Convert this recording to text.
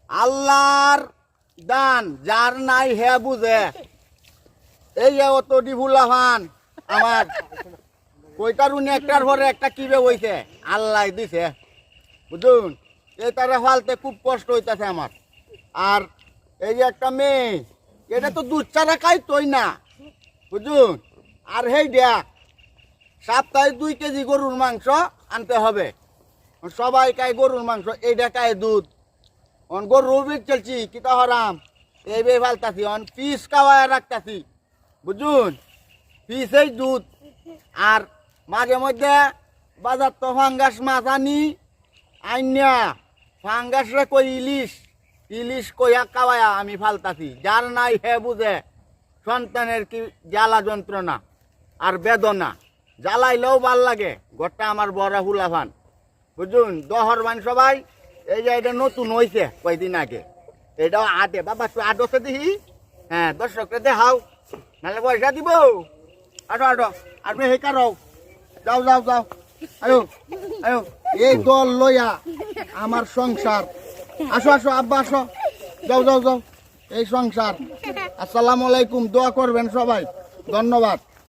আল্লাহর দান যার নাই হে বুঝে। এই যে অত ডিভুলাহান আমার কইটার উনি একটার পরে একটা কিবে হইছে আল্লাহ দিছে বুঝুন। এই তারা ফালতে খুব কষ্ট হইতেছে আমার। আর এই যে একটা মেয়ে এটা তো দুধ ছাড়া খাইতোই না বুঝুন। আর হেই দেয়া সপ্তাহে 2 কেজি গরুর মাংস আনতে হবে। সবাই খায় গরুর মাংস, এইটা খায় দুধ। গরু চলছি কিতা হরাম এই বে ফালতাছি পিস খাওয়ায় রাখতাছি বুঝুন। পিসেই দুধ। আর মাঝে মধ্যে বাজার তো ফাঙ্গাস মাছ আনি আইনা ফাঙ্গাস রে কই ইলিশ ইলিশ কইয়া খাওয়ায়া আমি ফালতাছি। যার নাই হে বুঝে সন্তানের কি জ্বালা যন্ত্রণা আর বেদনা। জ্বালাইলেও ভাল লাগে। ঘরটা আমার বড় হুলাফান বুঝুন। দহর বান সবাই এই যে এটা নতুন হয়েছে কয়দিন আগে। এটাও আটে বাবা তুই আটছে দেখি। হ্যাঁ দর্শকরা দেখাও নাহলে পয়সা দিব। আটো আটো আর হেকার যাও যাও যাও আয়ো আয়ো। এই দল লইয়া আমার সংসার। আসো আসো আব্বা আসো যাও যাও যাও এই সংসার। আসসালামু আলাইকুম। দোয়া করবেন সবাই। ধন্যবাদ।